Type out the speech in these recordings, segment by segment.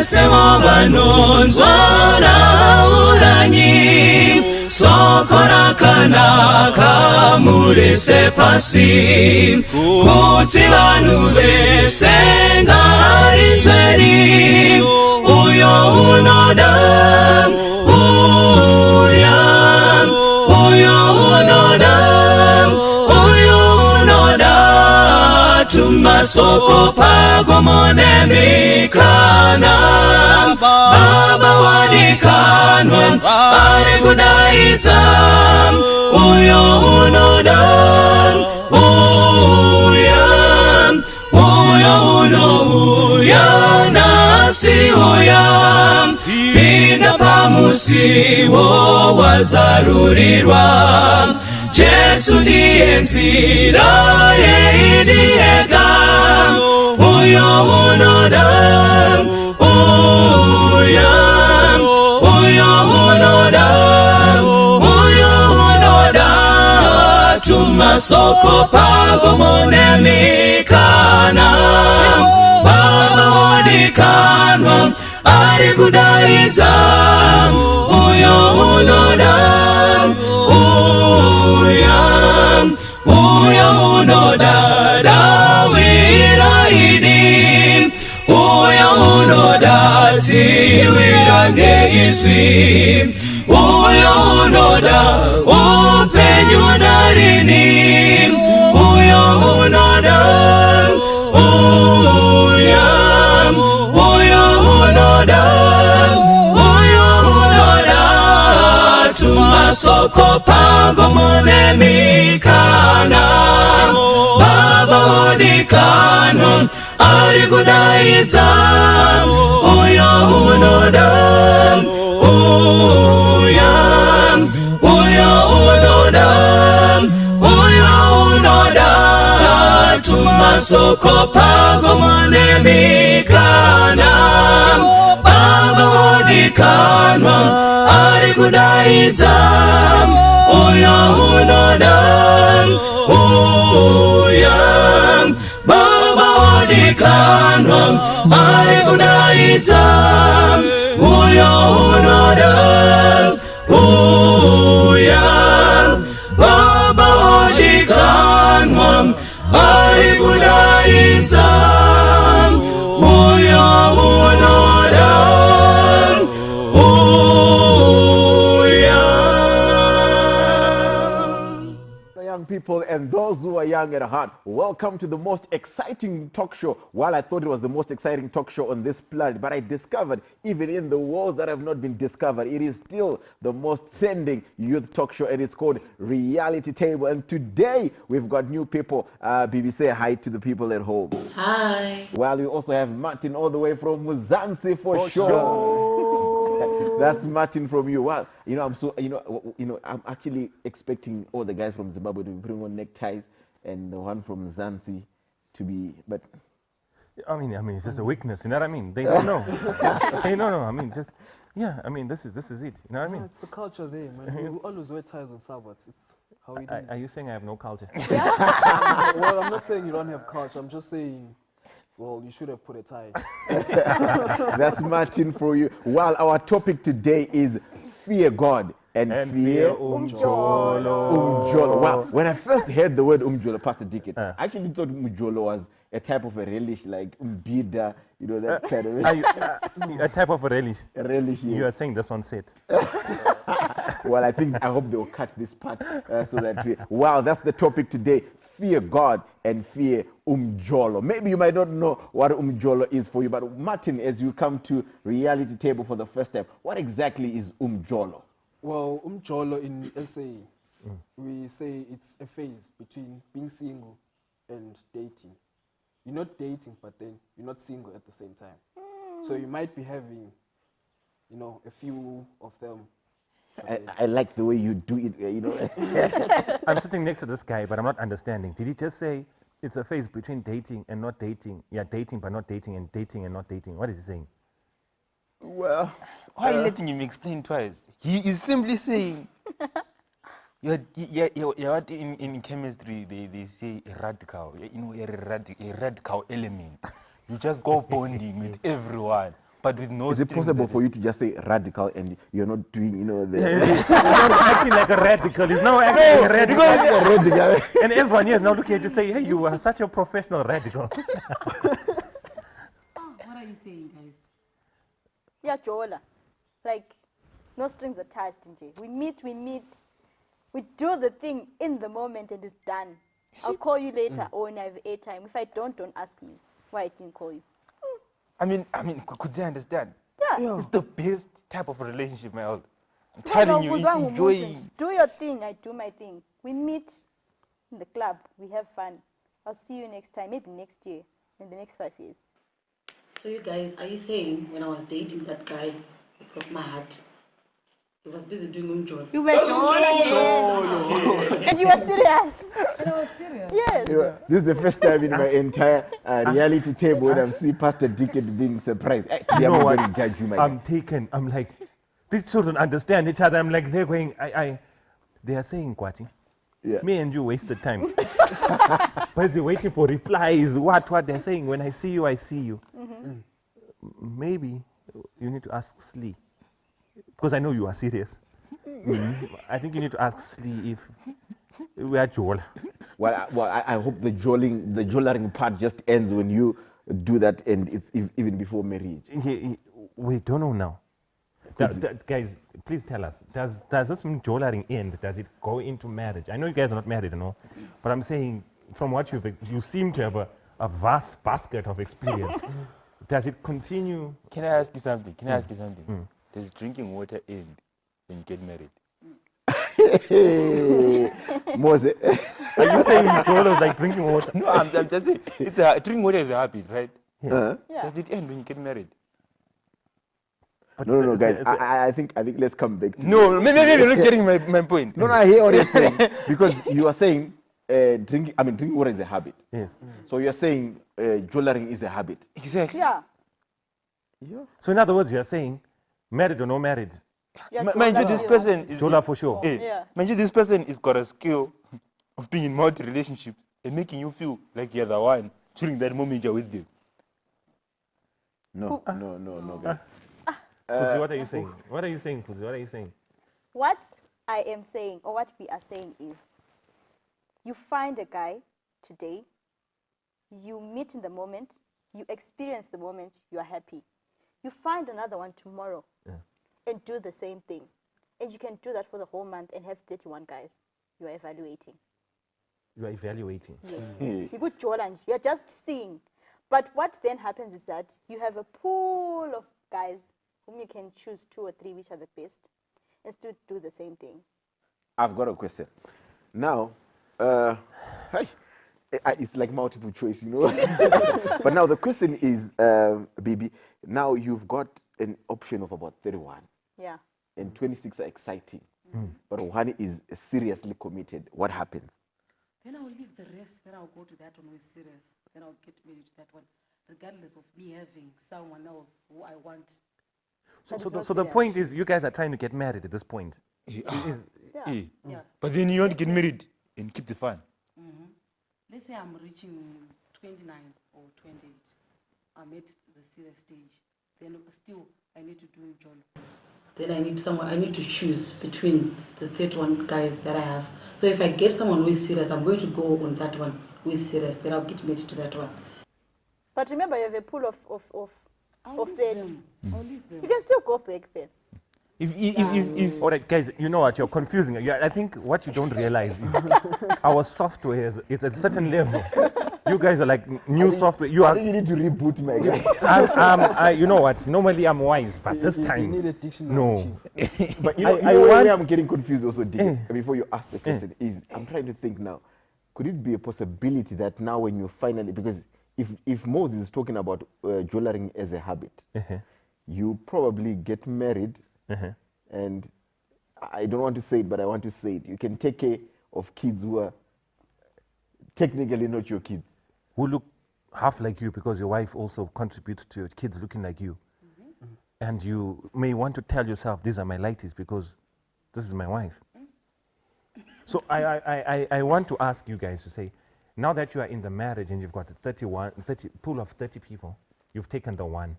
mwese mubanonzwa uranyi sokora kanaka murese pasi kuti vanhu vese ngarinzweni uyo unoda tumasoko pagomone mikana baba wadikanwa ari kudaidza uyo unoda uyo unouya nasi uya pinda pamusiwo wazarurirwa Jesu ndiye nzira yeidiyega uyo unoda tumasoko pagomone mikana baba wadikanwa ari kudaidza uyo unoda uyo unoda dawiraidi uyo unoda tiwirange iswi uyo unoda upenyu darini uyo unoda tumasoko pagomone mikana baba wadikanwa ari kudaidza uyo unoda tumasoko pagomone mikana baba wadikanwa ari kudaidza uyo unoda baba wadikanwa ari kudaidza uyo unoda baba wadikanwa ari kudaidza uyo unoda people and those who are young at heart, welcome to the most exciting talk show. While I thought it was the most exciting talk show on this planet, but I discovered even in the worlds that have not been discovered, it is still the most trending youth talk show, and it's called Reality Table. And today we've got new people. Bibi, say hi to the people at home. Hi. Well, we also have Martin all the way from Mzansi for sure. That's Martin from you. Well, I'm I'm actually expecting all the guys from Zimbabwe to be putting on neckties and the one from Zanzi to be, but I mean, it's just a weakness, you know what I mean? They don't know. They don't know. I mean, just this is it. You know what I mean? It's the culture there, man. We always wear ties on Sabbaths. It's how we do. Are you saying I have no culture? Well, I'm not saying you don't have culture. I'm just saying, well, you should have put a tie. That's Martin for you. Well, our topic today is fear God and fear umjolo. Wow, when I first heard the word umjolo, Pastor Dickett, I actually thought umjolo was a type of a relish, like umbida, that kind of. A type of a relish. A relish. Yeah. You are saying this on set. Well, I hope they'll cut this part so that wow, that's the topic today. Fear God and fear umjolo. Maybe you might not know what umjolo is for you, but Martin, as you come to Reality Table for the first time, what exactly is umjolo? Well, umjolo in SA, we say it's a phase between being single and dating. You're not dating, but then you're not single at the same time. So you might be having, a few of them. I like the way you do it, I'm sitting next to this guy, but I'm not understanding. Did he just say it's a phase between dating and not dating? Yeah, dating but not dating and not dating. What is he saying? Well, why are you letting him explain twice? He is simply saying, what in chemistry they say a radical, a radical element. You just go bonding with everyone. but with no Is it strings possible attached. for you to just say radical and you're not doing, you know, the He's not acting like a radical. He's now acting like a radical. radical? And everyone here is now looking at you say, hey, you are such a professional radical. What are you saying, guys? Yeah, Jola. Like, no strings attached, nje. We meet, we do the thing in the moment and it's done. I'll call you later or when I have airtime. If I don't ask me why I didn't call you. I mean, could they understand? Yeah. It's the best type of relationship, my old. I'm No, telling you, kuzwangu enjoying. movement. Do your thing, I do my thing. We meet in the club, we have fun. I'll see you next time, maybe next year, in the next 5 years. So you guys, are you saying when I was dating that guy who broke my heart, he was busy doing job? You were and you were serious. And I was serious. Yes. You know, this is the first time in my entire reality table when I've seen Pastor Dickett being surprised. Hey, today I'm know not what? going to judge you, my guy. I'm taken. I'm like, these children understand each other. I'm like, they're going, they are saying, Kwati, Yeah. me and you wasted time. Busy waiting for replies. What they're saying. When I see you, I see you. Maybe you need to ask Slee. Because I know you are serious. I think you need to ask Slee if we are Jola. Well, I hope the jollering part just ends when you do that, and it's even before marriage. We don't know now. Guys, please tell us. Does this jollering end? Does it go into marriage? I know you guys are not married, but I'm saying from what you seem to have a vast basket of experience. Does it continue? Can I ask you something? Does drinking water end when you get married? Mose, Are you saying jola is like drinking water? No, I'm just saying. Drinking water is a habit, right? Yeah. Does it end when you get married? But no, it's a- guys. it's a- I think let's come back. To No, maybe you're not getting my point. No, I hear what you're saying because you are saying drinking water is a habit. Yes. So you're saying jollering is a habit. Exactly. Yeah. So in other words, you're saying, married or no married, Yeah, Mind you, Jola this will. person is. jola for sure. Yeah. Mind you, this person is got a skill of being in multi relationships and making you feel like you're the one during that moment you're with them. No, guys. Kuzi, what are you saying? What are you saying, Kuzi? What are you saying? What I am saying, or what we are saying is, you find a guy today, you meet in the moment, you experience the moment, you are happy. You find another one tomorrow and do the same thing. And you can do that for the whole month and have 31 guys. You are evaluating. You are evaluating. Yes. You could challenge. You're just seeing. But what then happens is that you have a pool of guys whom you can choose 2 or 3 which are the best and still do the same thing. I've got a question. Now, it's like multiple choice, you know. But now the question is, Bibi, now you've got an option of about 31 Yeah. and 26 are exciting. But one is seriously committed. What happens? Then I'll leave the rest. Then I'll go to that one who is serious. Then I'll get married to that one, regardless of me having someone else who I want. So, That so, is the, not so the fair. point is, you guys are trying to get married at this point. Yeah. Yeah. But then you want to get married and keep the fun. Let's say I'm reaching 29 or 28. I'm at the serious stage. Then still I need to do John. Then I need someone. I need to choose between the 31 guys that I have. So if I get someone who is serious, I'm going to go on that one who is serious. Then I'll get married to that one. But remember, you have a pool of I'll leave 30. them. I'll leave them. You can still go back then. If All right, guys, you know what? You're confusing. I think what you don't realize is our software is at a certain level. You guys are like new software. You I are. think you need to reboot, my guy. You know what? Normally I'm wise, but this You need time, a dictionary. no. But you I- know, I where want- I'm getting confused also, Dick, before you ask the question, is I'm trying to think now, could it be a possibility that now when you finally, because if Moses is talking about jollering as a habit, you probably get married, and I don't want to say it, but I want to say it. You can take care of kids who are technically not your kids. Who look half like you because your wife also contributes to your kids looking like you. And you may want to tell yourself, these are my lighties because this is my wife. So I want to ask you guys to say, now that you are in the marriage and you've got a 30 pool of 30 people, you've taken the one.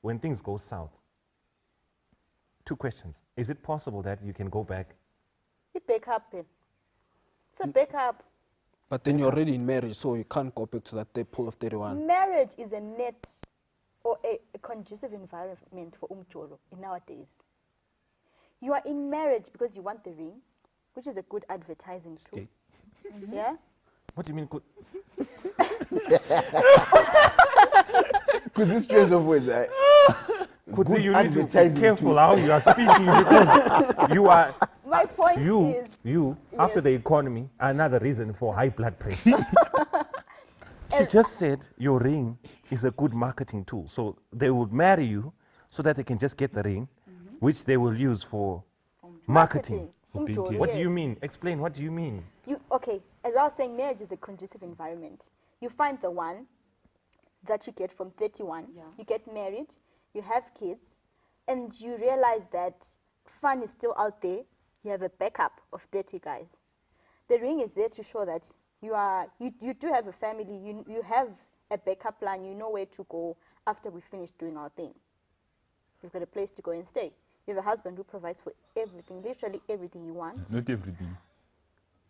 when things go south, 2 questions. Is it possible that you can go back? It back up. It's a backup. But then you're already in marriage, so you can't go back to that pool of 31. Marriage is a net or a conducive environment for umjolo in nowadays. You are in marriage because you want the ring, which is a good advertising tool. Okay. Yeah? What do you mean? Because this choice of words, Could good you need to advertising be careful tool. how you are speaking because you are My point is, after Yes. the economy, another reason for high blood pressure. She just said your ring is a good marketing tool. So they would marry you so that they can just get the ring, which they will use for marketing. umjolo, What do you yes. mean? Explain, what do you mean? Okay, as I was saying, marriage is a conducive environment. You find the one that you get from 31, Yeah. you get married, you have kids, and you realize that fun is still out there. You have a backup of 30 guys. The ring is there to show that you do have a family, you have a backup plan, you know where to go after we finish doing our thing. You've got a place to go and stay. You have a husband who provides for everything, literally everything you want. Not everything.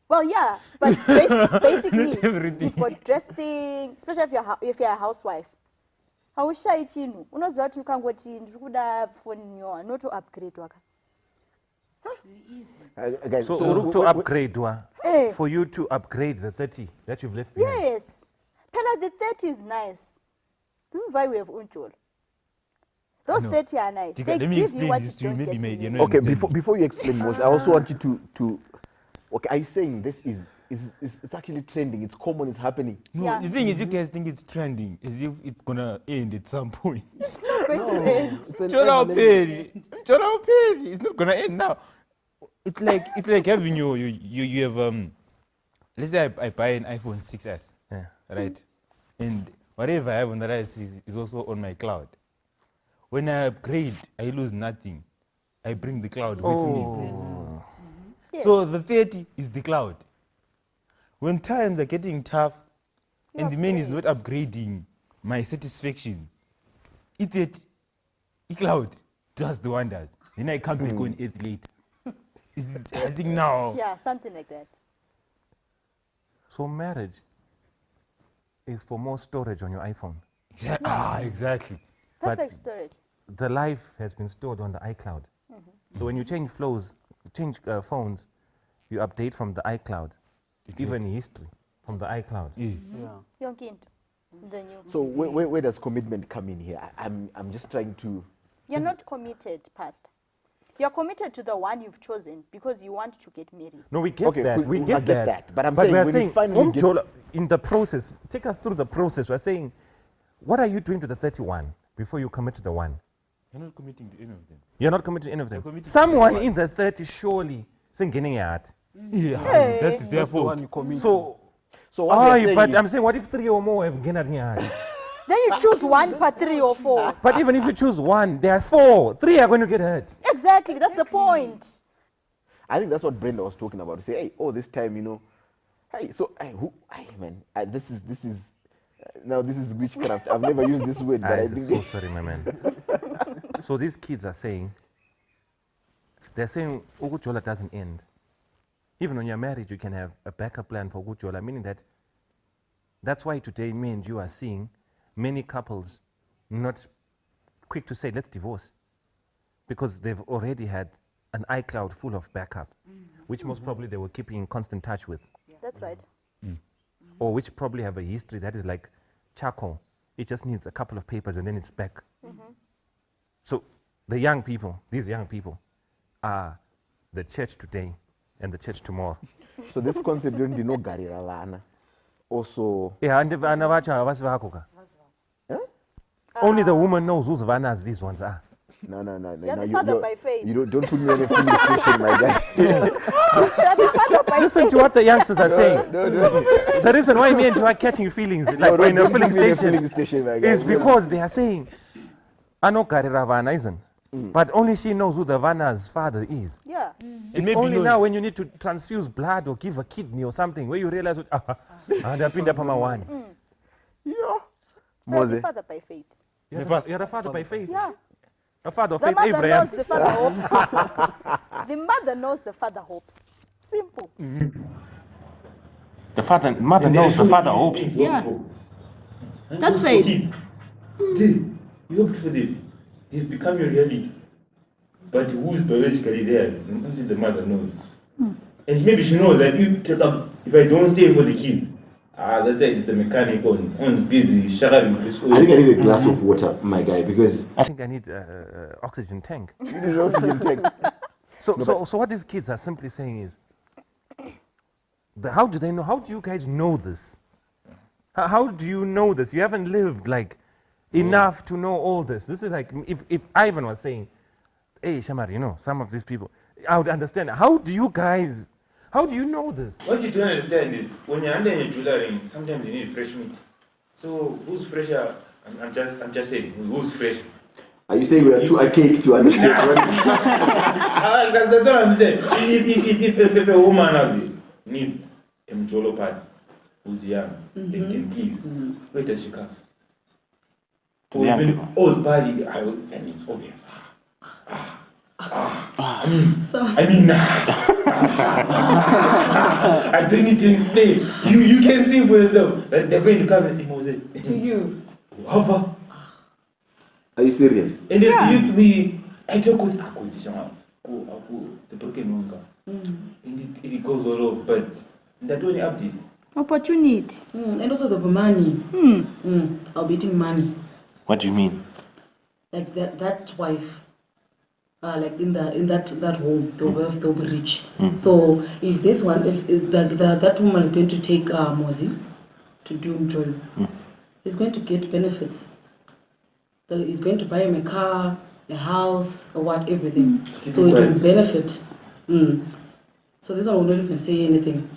Well, yeah, but basic needs. everything. For dressing, especially if you're a housewife. Haushayi chinhu unoziva kuti ukangoti ndiri kuda foni nyowa noto upgrade waka. Guys, So, so to upgrade, Eh. for you to upgrade the 30 that you've left behind. Yes, Pella, the 30 is nice. This is why we have unjolo. Those No. 30 are nice. Tika, They let me give you explain what this you to you. don't Maybe get in you're marriage. not okay, understanding. before you explain most, I also want you to okay, are you saying this is it's actually trending, it's common, it's happening? No, Yeah. the thing is, you guys think it's trending as if it's gonna end at some point. Going to end. It's an Chola ever-living- Opeli. Chola Opeli. It's not gonna end now. It's like having you have let's say I buy an iPhone 6s, Yeah. right? And whatever I have on the rest is also on my cloud. When I upgrade, I lose nothing. I bring the cloud with me. Yes. So the 30 is the cloud. When times are getting tough and the man is not upgrading my satisfaction, it cloud does the wonders. Then I come back on it later. I think now. Yeah, something like that. So marriage is for more storage on your iPhone. Exactly. But- Perfect storage. The life has been stored on the iCloud. So when you change phones, you update from the iCloud. Even history from the iCloud. Yeah. Yeah. Yonke into the new. So where does commitment come in here? I'm just trying to. You're not committed, Pastor. You're committed to the one you've chosen because you want to get married. No, we get Okay, that. cool, We I get get that. that. But I'm we saying are when you saying, finally get- Jola, in the process, take us through the process. We're saying, what are you doing to the 31 before you commit to the one? You're not committing to any of them. You're not committing to any of them. committing to Someone the in the 30 surely saying heart. Yeah, Hey. that's their That's the one fault. you commit. So, So what they're saying but is- I'm saying, what if 3 or more have gained heart? Then you choose one for 3 or 4. But even if you choose one, there are 4. 3 are going to get hurt. Exactly, that's the point. I think that's what Brenda was talking about. Say, hey, oh, this time, hey, so, man, this is now this is witchcraft. I've never used this word, but I I'm think so sorry, my man. So these kids are saying, they're saying Ugujola doesn't end. Even when you're married, you can have a backup plan for Ugujola, meaning that that's why today me and you are seeing many couples not quick to say, let's divorce. Because they've already had an iCloud full of backup, which most probably they were keeping in constant touch with. That's right. Or which probably have a history that is like charcoal. It just needs a couple of papers and then it's back. So the young people, these young people, are the church today and the church tomorrow. so. This concept don't know Garira Lana. Also, Yeah, and vana vacho havasi ka. Only the woman knows whose vanas these ones are. no. You're the you- father you're- by faith. You don't put me on a filling station, my guy. You're the father by Listen faith. to what the youngsters are saying. no. The reason why me and you are catching feelings like No, we're in a don't filling put me in a station filling station, my guy. is because they are saying, I know Karira Vana isn't, but only she knows who the Vana's father is. Yeah. And maybe Only no- now when you need to transfuse blood or give a kidney or something, where you realize, and I've been up on my one. Yeah. So you're the Mose. father by faith. You're a father by faith. Yeah. A father of The faith, mother Abraham. knows the father hopes. The mother knows the father hopes. Simple. The mother knows the father hopes. Yeah. That's faith. You hoped for them. They've become your reality. But who is biologically there? Only the mother knows. And maybe she knows that if I don't stay for the kid, that's it, the mechanic on busy, shouting. I think I need a glass of water, my guy, because I think I need oxygen tank. you need an oxygen tank. So what these kids are simply saying is, how do they know? How do you guys know this? How do you know this? You haven't lived like enough to know all this. This is like if Ivan was saying, hey, Shamar, you know, some of these people, I would understand. How do you know this? What you don't understand is when you're under your jewelry, sometimes you need fresh meat. So who's fresher? I'm just saying, who's fresh? Are you saying we are too archaic to understand? That's what I'm saying. If a woman needs a mjolo pad who's young, they can please. Where does she come? Or even old body, and it's obvious. I don't need to explain. You can see for yourself that they're going to come and Moses. To you. How far? Are you serious? And if I talk with acquisition, the broken longer. And it goes all over, but that only update. Opportunity. And also the money. I'll be eating money. What do you mean? Like that wife. Like in that home, they'll be rich. So if this one, if that woman is going to take Mozi to do Mjolo, he's going to get benefits. He's going to buy him a car, a house, or what, everything. So it will benefit. So this one will not even say anything.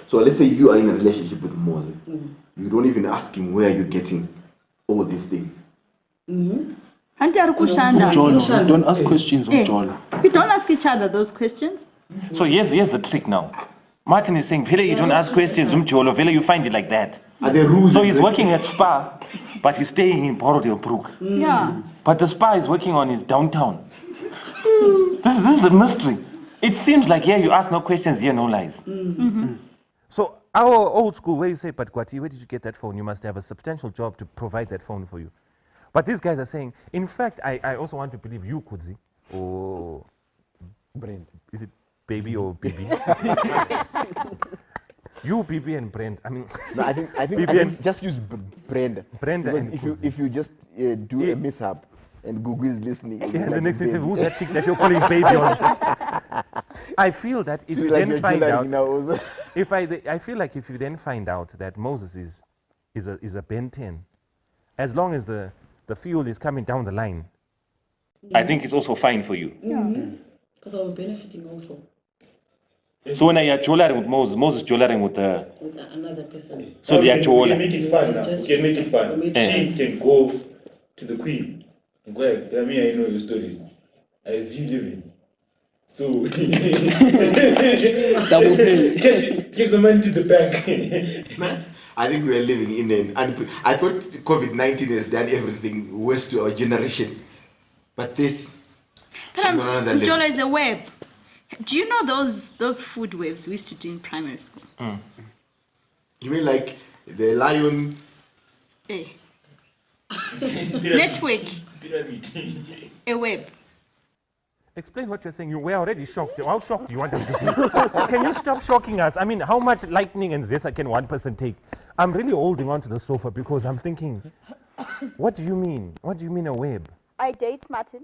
So let's say you are in a relationship with Moses. You don't even ask him where you're getting all these things. Auntie Arukushanda. Jolo, don't ask questions of Jolo. We don't ask each other those questions. So here's the trick now. Martin is saying, Vela, you don't ask questions, Jolo. Vela, you find it like that. Are there rules? So he's working at Spa, but he's staying in Borodilbrook. Yeah. But the Spa is working on his downtown. This is the mystery. It seems like here you ask no questions, here no lies. So our old school, where you say, but Kwati, where did you get that phone? You must have a substantial job to provide that phone for you. But these guys are saying, in fact, I also want to believe you, Kudzi, or Brent. Is it baby or Bibi? You, Bibi and Brent. I mean, No, I think just use Brenda. Brenda Because and if you just do a mishap and Google is listening. yeah, the next thing is, who's that chick that you're calling baby on? I feel that if you then find out, I feel like if you then find out that Moses is a Ben 10, as long as the fuel is coming down the line, I think it's also fine for you. Because I was benefiting also. So when you're jewelering with Moses jewelering with another person. So they are We can jeweler. make it fun now. We can make it fun. She can go to the queen. Go ahead. I mean, I know the stories. I feel living. So Double pay. Give the money to the bank. Man, I think we are living in I thought COVID-19 has done everything worse to our generation. But this is on another level. Jolo is a web. Do you know those food webs we used to do in primary school? You mean like the lion? Network. A web. Explain what you're saying. We're already shocked. How shocked do you want us to be? Can you stop shocking us? I mean, how much lightning and zesta can one person take? I'm really holding on to the sofa because I'm thinking, what do you mean? What do you mean a web? I date Martin.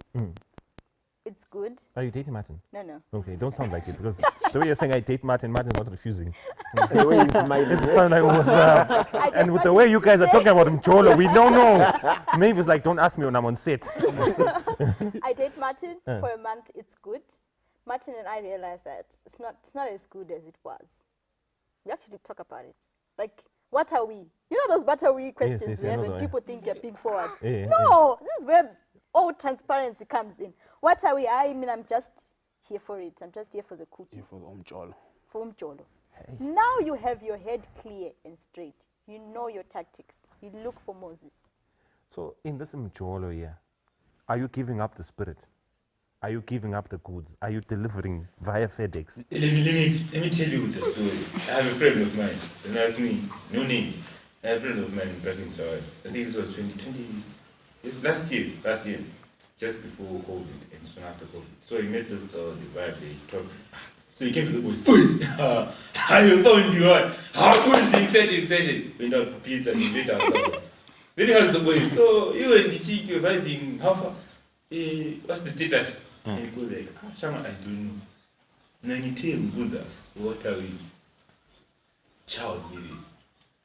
It's good. Are you dating Martin? No. Okay, don't sound like it because the way you're saying I date Martin's not refusing. The way he's smiling. Sound like, what's up? And with the way you guys are talking about Mjolo, we don't know. Maybe it's like, don't ask me when I'm on set. I date Martin for a month. It's good. Martin and I realized that it's not as good as it was. We actually talk about it. Like, what are we? You know those what are we questions yes, we I have know when that. people think you're being forward. No, This is where all transparency comes in. What are we? I mean, I'm just here for it. I'm just here for the cookie. For the Jolo. For Mjolo. Now you have your head clear and straight. You know your tactics. You look for Moses. So in this mjolo here, are you giving up the spirit? Are you giving up the goods? Are you delivering via FedEx? Let me tell you the story. I have a friend of mine, and that's me, no name. I have a friend of mine back in July. I think this was 2020, last year, just before COVID and soon after COVID. So he met this girl, the vibe, they talked. So he came to the boys, I found you on. How cool is he? Excited. Went out for pizza, he met outside. Then he asked the boys, so you and the chick, you're vibing, how far? What's the status? And he goes like, Shama, I don't know. Nanite Mbuza, what are we? Child, maybe.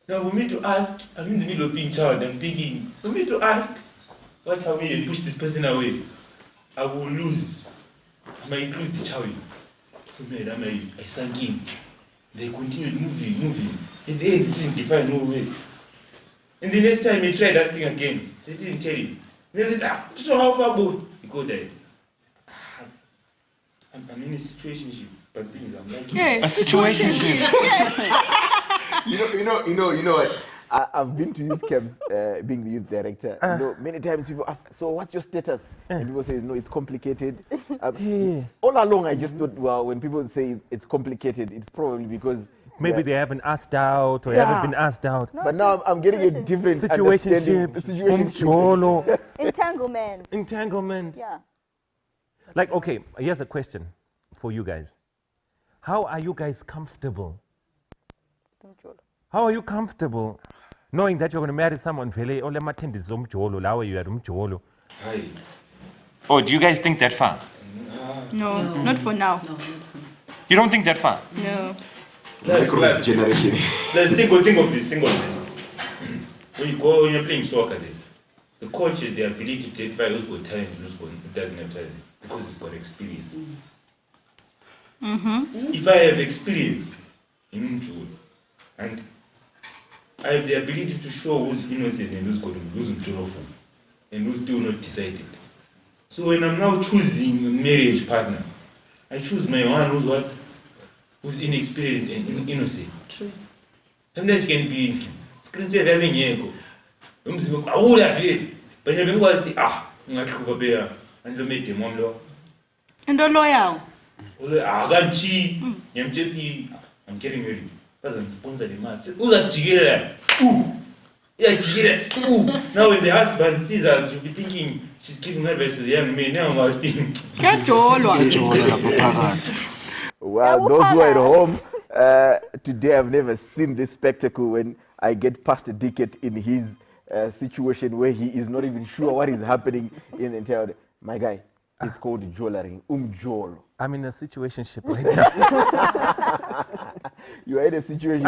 Now for me to ask, I'm in the middle of being child, I'm thinking, for me to ask, what are we, and push this person away? I will lose. I might lose the child. So man, I sank in. They continued moving. In the end, it didn't define no way. And the next time he tried asking again, they didn't tell him. Then he said, so how far boy? He go there. I'm in a situationship, but things I'm like A situationship. Yes. You know what? I've been to youth camps, being the youth director. Many times people ask, so what's your status? And people say, no, it's complicated. All along, I just thought, well, when people say it's complicated, it's probably because Maybe they haven't asked out or haven't been asked out. But now I'm getting a different Situationship, umjolo. Entanglement. Entanglement. Yeah. Like, okay, here's a question for you guys. How are you guys comfortable? How are you comfortable knowing that you're going to marry someone vele ole mathende zomjolo lawe you are umjolo? Oh, do you guys think that far? No, not for now. No, not for me. You don't think that far? No. Let's generation. think of this. When you're playing soccer, the coach has the ability to identify who's got talent and who's doesn't have talent because he's got experience. If I have experience in umjolo and I have the ability to show who's innocent and who's umjolo and who's still not decided. So when I'm now choosing a marriage partner, I choose my one who's inexperienced and innocent. True. Sometimes it can be screen saver having yeko. Umzimba awula vile. But you remember ngakhuba beya and lo made them on lo. And the loyal. Aganchi yamchepi I'm getting married. Doesn't sponsor the man. Uzajigera. Now when the husband sees us, you'll be thinking she's giving advice to the young man. Now I'm asking. Well, those who are at home, today I've never seen this spectacle when I get past a decade in his situation where he is not even sure what is happening in the entire. My guy, it's called jolaring, umjolo. I'm in a situationship right now. You are in a situation.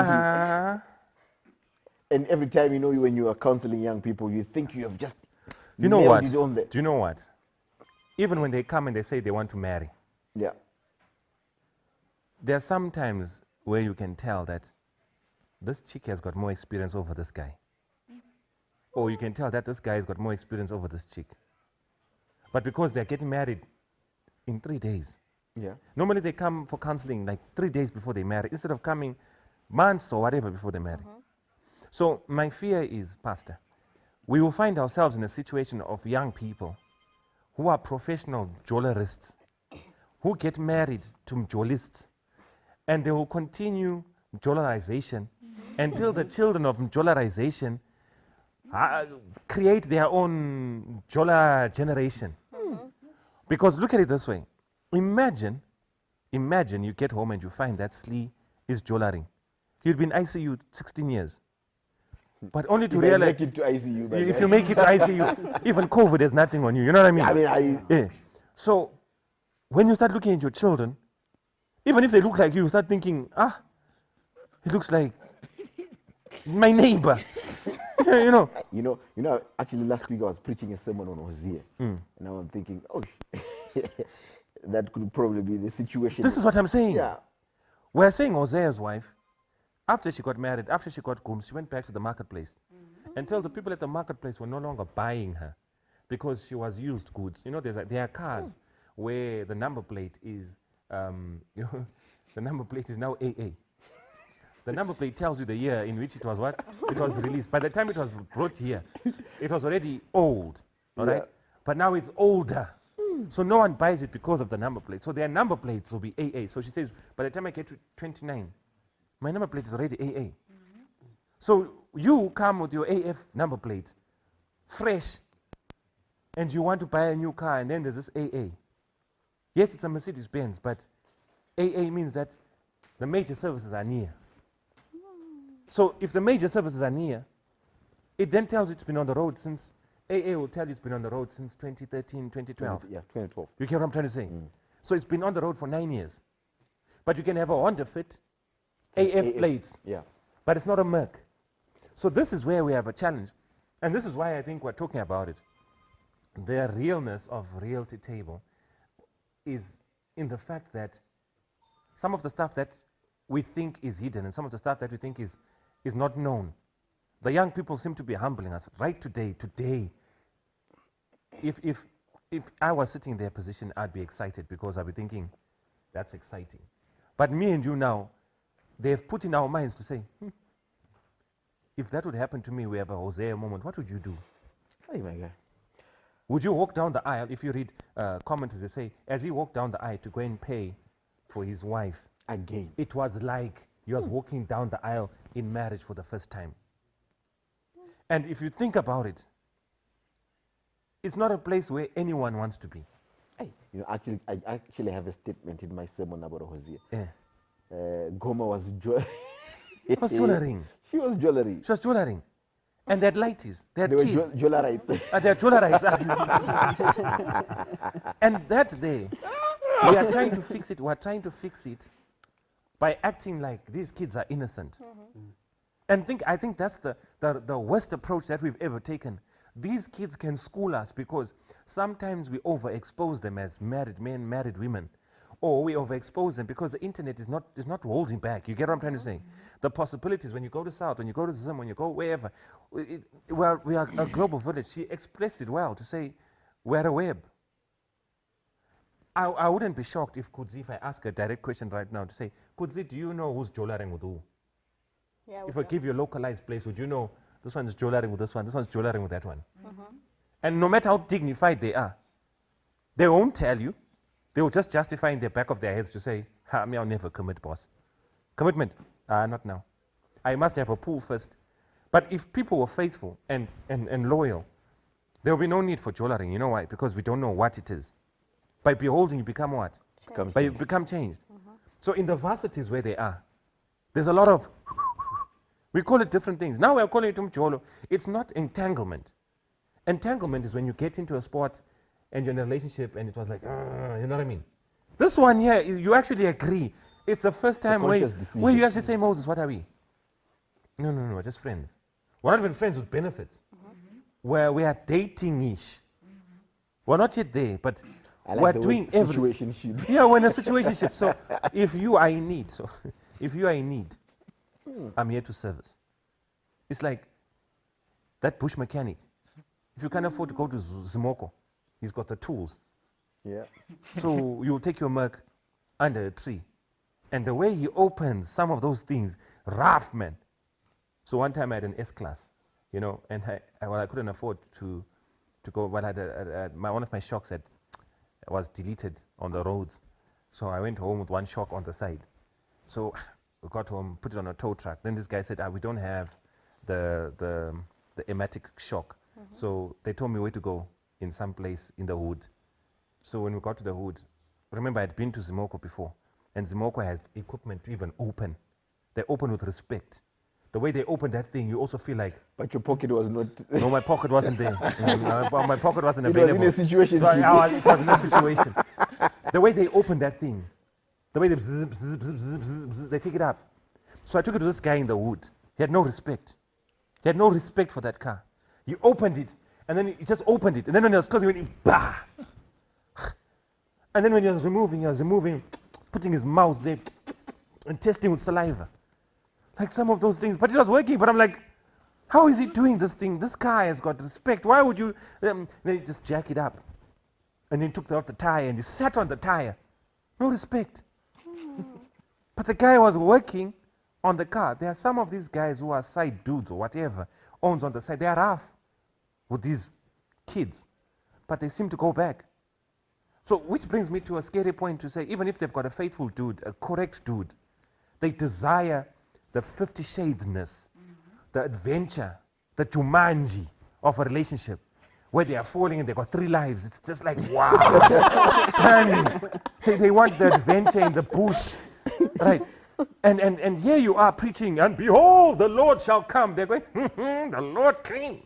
And every time, when you are counseling young people, you think you have just nailed it on there. Do you know what? Even when they come and they say they want to marry, Yeah. there are some times where you can tell that this chick has got more experience over this guy. Or you can tell that this guy has got more experience over this chick. But because they're getting married in 3 days, Yeah. normally they come for counseling like 3 days before they marry, instead of coming months or whatever before they marry. So my fear is, Pastor, we will find ourselves in a situation of young people who are professional jolarists, who get married to mjolists, and they will continue mjolarization until the children of mjolarization create their own jola generation. Because look at it this way. Imagine you get home and you find that Slee is jolaring. He'd been in ICU 16 years. But only to realize, Make it to ICU. if you make it to ICU, even COVID has nothing on you. You know what I mean? Yeah. So when you start looking at your children, even if they look like you start thinking, it looks like my neighbor. Actually last week I was preaching a sermon on Hosea. And now I'm thinking, that could probably be the situation. This is what I'm saying. Yeah. We're saying Hosea's wife, after she got married, after she got groomed, she went back to the marketplace until the people at the marketplace were no longer buying her because she was used goods. There are cars where the number plate is, the number plate is now AA. The number plate tells you the year in which it was what? It was released. By the time it was brought here, it was already old, all right? But now it's older. So no one buys it because of the number plate. So their number plates will be AA. So she says, by the time I get to 29, my number plate is already AA. So you come with your AF number plate, fresh, and you want to buy a new car, and then there's this AA. Yes, it's a Mercedes-Benz, but AA means that the major services are near. So if the major services are near, it then tells you it's been on the road since, AA will tell you it's been on the road since 2013, 2012. Yeah, 2012. You get what I'm trying to say? So it's been on the road for 9 years. But you can have a Honda Fit, AF plates, Yeah. but it's not a Merc. So this is where we have a challenge. And this is why I think we're talking about it. The realness of Realty Table is in the fact that some of the stuff that we think is hidden and some of the stuff that we think is not known. The young people seem to be humbling us right today. If I was sitting in their position, I'd be excited because I'd be thinking, that's exciting. But me and you now, they've put in our minds to say, if that would happen to me, we have a Hosea moment, what would you do? Hey, my guy. Would you walk down the aisle? If you read commenters, they say, as he walked down the aisle to go and pay for his wife, Again. it was like he was walking down the aisle in marriage for the first time. And if you think about it, it's not a place where anyone wants to be. Hey, you know, I actually have a statement in my sermon about Hosea. Yeah. Goma was She was jewelering. She was jewelry. She was jewelering. And they had lighties. They had They were kids. jewelerites. They are jewelerites. And that day, we are trying to fix it. We are trying to fix it by acting like these kids are innocent. And I think that's the worst approach that we've ever taken. These kids can school us because sometimes we overexpose them as married men, married women, or we overexpose them because the internet is not holding back. You get what I'm trying to say? The possibilities when you go to South, when you go to Zim, when you go wherever, we are a global village. She expressed it well to say we're a web. I wouldn't be shocked if Kudzi, if I ask a direct question right now to say, Kudzi, do you know who's jewelering with who? Yeah, If I give you a localized place, would you know this one is jewelering with this one, this one's jewelering with that one? And no matter how dignified they are, they won't tell you. They will just justify in the back of their heads to say, me, I'll never commit, boss. Commitment? Not now. I must have a pool first. But if people were faithful and loyal, there will be no need for jewelering. You know why? Because we don't know what it is. By beholding, you become what? You become changed. So in the varsities where they are, there's a lot of, we call it different things. Now we're calling it umjolo. It's not entanglement. Entanglement is when you get into a sport and you're in a relationship and it was like, you know what I mean? This one here, you actually agree. It's the first time where you actually say, Moses, what are we? No, we're just friends. We're not even friends with benefits. Where we are dating-ish. We're not yet there, but we're doing everything. Yeah, we're in a situationship. So if you are in need, I'm here to service. It's like that bush mechanic. If you can't afford to go to Zimoko, he's got the tools. Yeah. So you'll take your Merc under a tree. And the way he opens some of those things, rough, man. So one time I had an S-Class, you know, and I couldn't afford to go, but one of my shocks was deleted on the roads. So I went home with one shock on the side. So we got home, put it on a tow truck. Then this guy said, we don't have the ematic shock. So they told me where to go in some place in the hood. So when we got to the hood, remember I'd been to Zimoko before, and Zimoko has equipment to even open. They open with respect. The way they open that thing, you also feel like... But your pocket was not... No, my pocket wasn't there. My pocket wasn't It available. was in a situation. It was in a situation. The way they open that thing, the way they bzz, bzz, bzz, bzz, bzz, bzz, they take it up. So I took it to this guy in the wood. He had no respect. He had no respect for that car. He opened it, and then he just opened it. And then when he was closing, he went, bah! And then when he was removing, putting his mouth there and testing with saliva. Like some of those things. But it was working. But I'm like, how is he doing this thing? This car has got respect. Why would you? Then he just jack it up. And then took off the tire and he sat on the tire. No respect. But the guy was working on the car. There are some of these guys who are side dudes or whatever, owns on the side. They are rough with these kids, but they seem to go back. So, which brings me to a scary point to say, even if they've got a faithful dude, a correct dude, they desire the 50 Shadesness, the adventure, the Jumanji of a relationship, where they are falling and they've got 3 lives. It's just like, wow. Turning. They want the adventure in the bush, right? And here you are preaching, and behold, the Lord shall come. They're going, the Lord came.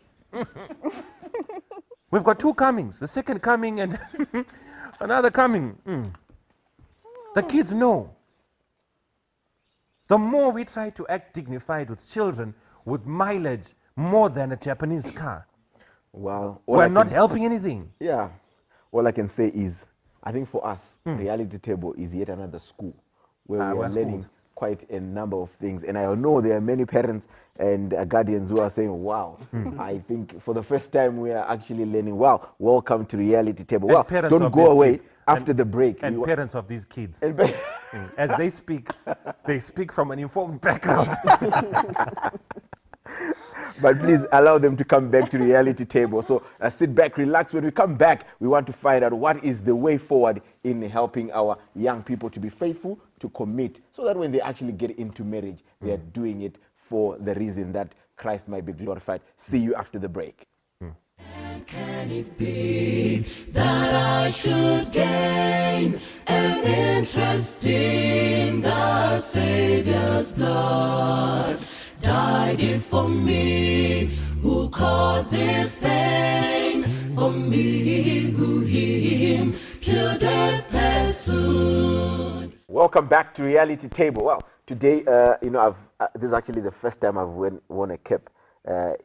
We've got 2 comings, the second coming and another coming. The kids know. The more we try to act dignified with children with mileage more than a Japanese car, Well, we're not helping anything. Yeah. All I can say is, I think for us, Reality Table is yet another school where we we're are learning schooled. quite a number of things. And I know there are many parents and guardians who are saying, wow, I think for the first time we are actually learning, wow, welcome to Reality Table. And Well, parents don't of go these away kids. after And- the break. And We- parents of these kids, and pa- as they speak from an informed background. But please allow them to come back to Reality Table. So sit back, relax. When we come back, we want to find out what is the way forward in helping our young people to be faithful, to commit, so that when they actually get into marriage, they are doing it for the reason that Christ might be glorified. See you after the break. Can it be that I should gain an interest in the Savior's blood? Died it for me, who caused this pain? For me, who him till death pursued. Welcome back to Reality Table. Well, today, this is actually the first time I've worn a cap.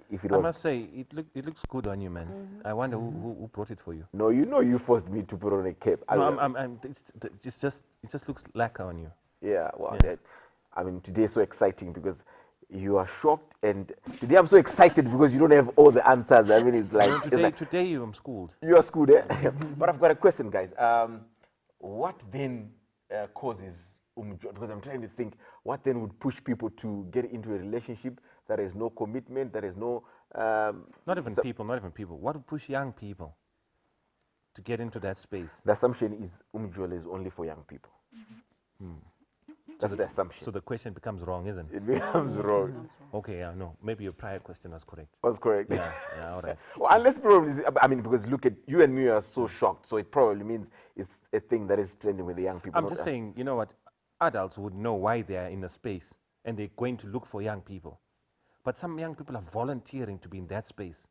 If it I was must say, it looks good on you, man. I wonder who brought it for you. no, you forced me to put on a cape. No, it just looks lacquer on you. Yeah, well, Yeah. today is so exciting because you are shocked, and today I'm so excited because you don't have all the answers. I mean, it's like, Today you am schooled. you are schooled, eh? But I've got a question, guys. What then causes because I'm trying to think, what then would push people to get into a relationship that has no commitment, that has no... Not even people. What would push young people to get into that space? The assumption is Umjolo is only for young people. That's the assumption. So the question becomes wrong, isn't it? It becomes wrong. Okay, yeah, no. Maybe your prior question was correct. That's correct. Yeah, all right. Well, unless probably, because look at you and me are so shocked, so it probably means it's a thing that is trending with the young people. I'm not just us. saying, you know what? Adults would know why they are in a space and they're going to look for young people. But some young people are volunteering to be in that space,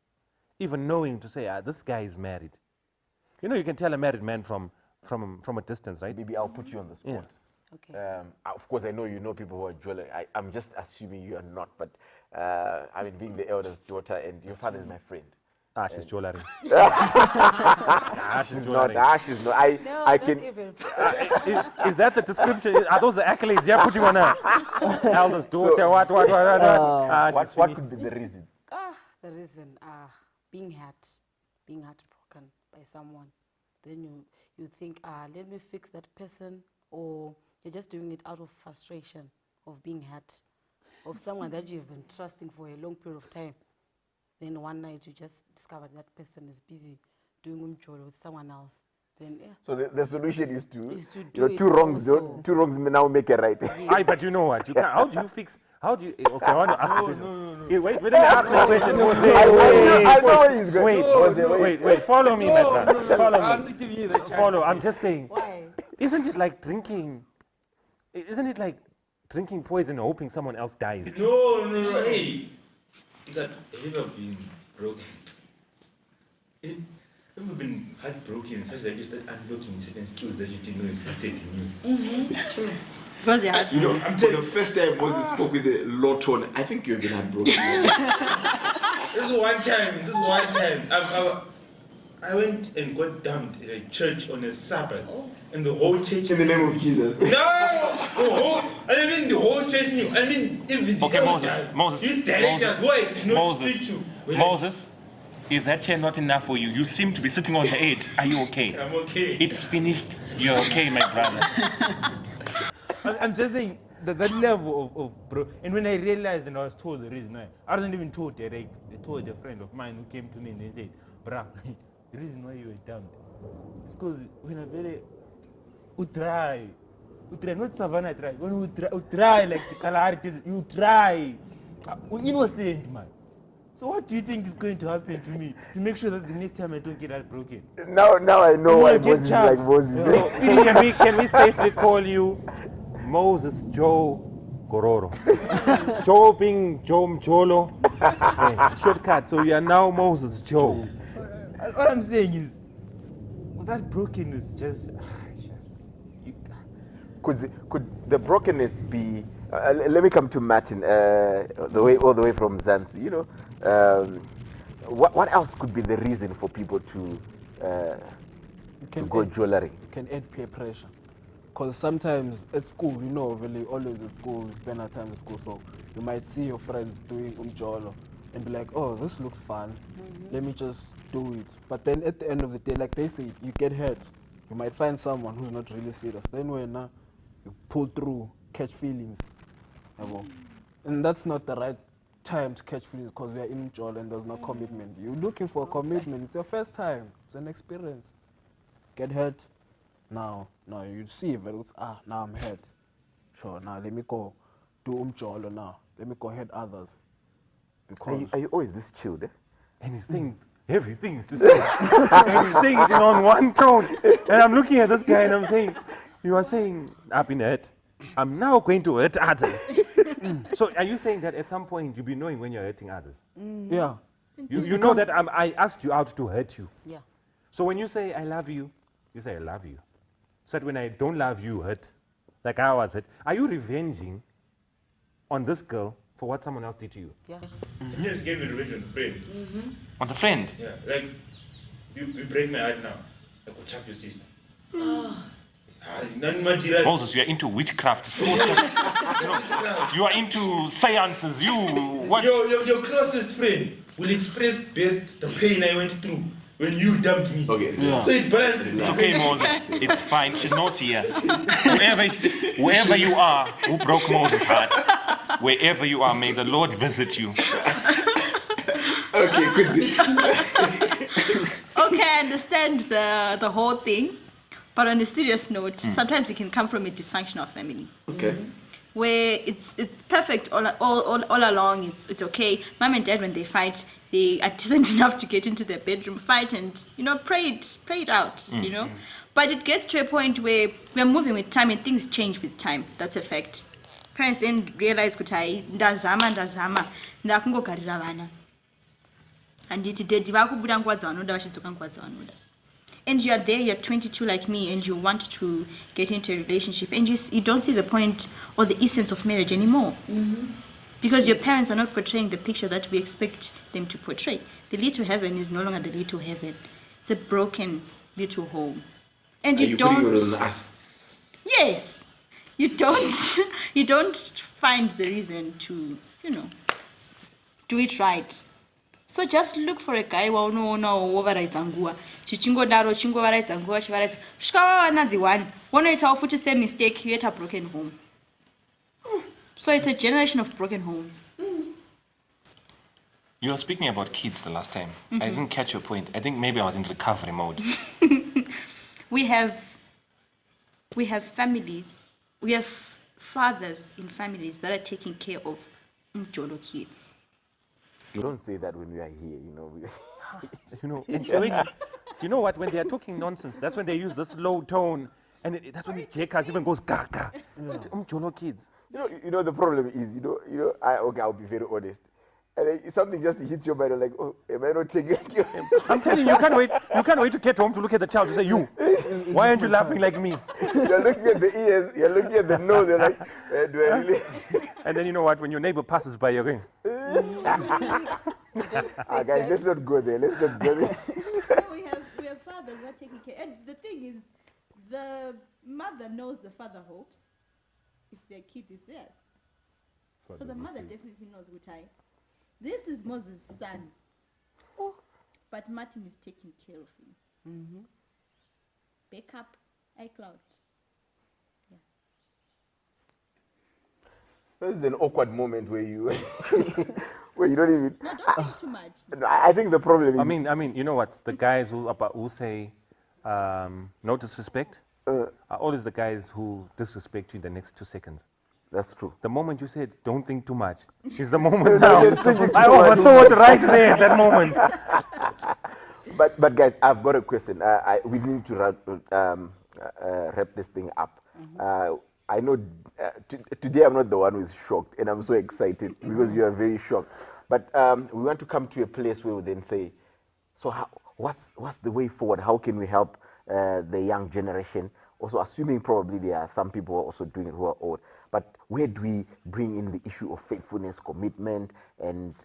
even knowing to say, this guy is married. You know, you can tell a married man from a distance, right? Maybe I'll put you on the spot. Okay. Of course, I know you know people who are jewelry. I'm just assuming you are not, but being the eldest daughter and your father is my friend. She's jewelry. She's not. She's not. I can. Is that the description? Are those the accolades you're putting on her? Eldest daughter, So- what? What could be the reason? The reason, being heartbroken by someone. Then you think, let me fix that person, or you're just doing it out of frustration of being hurt, of someone that you've been trusting for a long period of time. Then one night you just discover that person is busy doing umjolo with someone else. Then So the solution is to do it two wrongs. so. Two wrongs now make a right. But you know what? You can't. How do you fix? How do you? Okay, I want to ask a question. No. Wait, let me ask you a question. I know where he's going. Wait. Follow me, my brother. Follow I'm me. not giving you the chance. Follow. I'm just saying. why? Isn't it like drinking? Isn't it like drinking poison and hoping someone else dies? No. Hey, have you ever been broken? Have you ever been heartbroken such that you start unlocking certain skills that you didn't know existed in you? True. Because you're You know, for the first time Moses spoke with a low tone, I think you've been heartbroken. This one time, I went and got dumped at a church on a Sabbath, and the whole church. In the name of Jesus. No, the whole church knew. Even the elders, you directors, who I did not speak to. Moses, is that chair not enough for you? You seem to be sitting on the edge. Are you okay? I'm okay. It's finished. You're okay, my brother. I'm just saying, that level of bro. And when I realized and I was told the reason why, I wasn't even told direct. I told a friend of mine who came to me and they said, bruh, the reason why you were dumped is because when I very try, not Savannah try, when you try like the Kalahari, you try, innocent man. So what do you think is going to happen to me to make sure that the next time I don't get heartbroken? Now I know why Moses is like Moses. So can we safely call you Moses Joe Gororo? Joe being Joe Mjolo. Shortcut. So you are now Moses Joe. What I'm saying is, that brokenness just could the brokenness be? Let me come to Martin, all the way from Zanzibar. You know, what else could be the reason for people to go jewelry? You can add peer pressure, because sometimes at school, you know, really always at school, you spend our time at school, so you might see your friends doing umjolo and be like, oh, this looks fun, let me just do it. But then at the end of the day, like they say, you get hurt. You might find someone who's not really serious. Then when you pull through, catch feelings. And that's not the right time to catch feelings, because we are in jail and there's no commitment. You're looking for a commitment. It's your first time. It's an experience. Get hurt. Now you see if it's, now I'm hurt. Sure, now let me go do umjolo now. Let me go hurt others. Because Are you always this chilled? And he's saying heavy things to say. And he's saying it on one tone. And I'm looking at this guy and I'm saying, you are saying, I've been hurt. I'm now going to hurt others. So are you saying that at some point you'll be knowing when you're hurting others? yeah. You know that I asked you out to hurt you. Yeah. So when you say I love you, you say I love you. So that when I don't love you, hurt, like I was hurt, are you revenging on this girl for what someone else did to you? Yeah. You just gave me revenge on the friend. On the friend? Yeah, like, you break my heart now. I could chop your sister. Moses, you are into witchcraft. So you are into sciences. What? Your closest friend will express best the pain I went through when you dumped me. Okay. Yeah. So it balances. It's okay, Moses. It's fine. She's not here. Wherever you are, who broke Moses' heart, wherever you are, may the Lord visit you. Okay, Quincy. Okay, I understand the whole thing, but on a serious note, sometimes it can come from a dysfunctional family. Okay. Where it's perfect all along, it's okay. Mom and dad, when they fight, they are decent enough to get into their bedroom, fight, and pray it out, But it gets to a point where we're moving with time and things change with time. That's a fact. Parents then realize kuti ndazama ndakungogarira vana. Handiti daddy vakubuda nguva dzavanoda vachidzoka nguva dzavanoda. And you are there, you're 22 like me, and you want to get into a relationship, and you don't see the point or the essence of marriage anymore. Because your parents are not portraying the picture that we expect them to portray. The little heaven is no longer the little heaven. It's a broken little home. And you don't... Putting it on us? Yes. You don't find the reason to, do it right. So just look for a guy waunoona wovaraidza nguva zvichingodaro chingovaraidza nguva chivaraidza kusvika vavana the one vonoitawo futi same mistake yoita broken home. So it's a generation of broken homes. You were speaking about kids the last time. I didn't catch your point. I think maybe I was in recovery mode. We have families, we have fathers in families that are taking care of Mjolo kids. You don't say that when we are here, And what? When they are talking nonsense, that's when they use this low tone, and that's when the Jackass even goes gaga. Mjolo kids. The problem is, I'll be very honest. And then something just hits your mind, like, oh, am I not taking care of him? I'm telling you, you can't wait to get home to look at the child to say, why aren't you laughing like me? You're looking at the ears, you're looking at the nose, you're like, do I really? And then you know what, when your neighbor passes by, you're going, guys, let's not go there, So we have fathers that are taking care. And the thing is, the mother knows the father hopes if their kid is theirs. So the mother definitely knows Gutai. This is Moses' son. But Martin is taking care of him. Backup, iCloud. Yeah. This is an awkward moment where you where you don't even. No, don't think too much. No, I think the problem is. I mean, you know what? The guys who say no disrespect are always the guys who disrespect you in the next 2 seconds. That's true. The moment you said don't think too much is the moment now. You're thinking I too much. overthought right there at that moment. But guys, I've got a question. We need to wrap this thing up. I know today I'm not the one who's shocked, and I'm so excited because you are very shocked. But we want to come to a place where we then say, so what's the way forward? How can we help the young generation? Also, assuming probably there are some people also doing it who are old. But where do we bring in the issue of faithfulness, commitment, and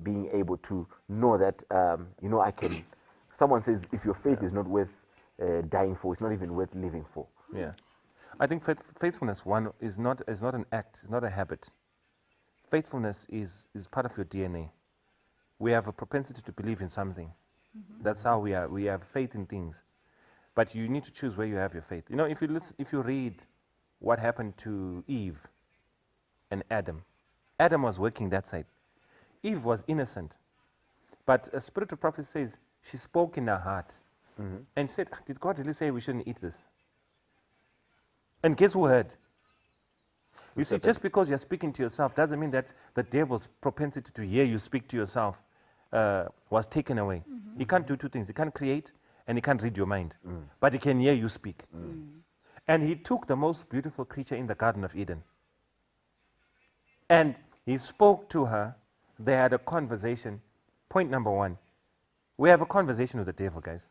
being able to know that, I can... Someone says if your faith is not worth dying for, it's not even worth living for. Yeah. I think faithfulness, is not an act, it's not a habit. Faithfulness is part of your DNA. We have a propensity to believe in something. That's how we are. We have faith in things. But you need to choose where you have your faith. You know, if you read what happened to Eve and Adam. Adam was working that side. Eve was innocent. But a spirit of prophecy says she spoke in her heart and said, did God really say we shouldn't eat this? And guess who heard? You see, just because you're speaking to yourself doesn't mean that the devil's propensity to hear you speak to yourself was taken away. He can't do two things. He can't create and he can't read your mind. But he can hear you speak. And he took the most beautiful creature in the Garden of Eden. And he spoke to her. They had a conversation. Point number one. We have a conversation with the devil, guys.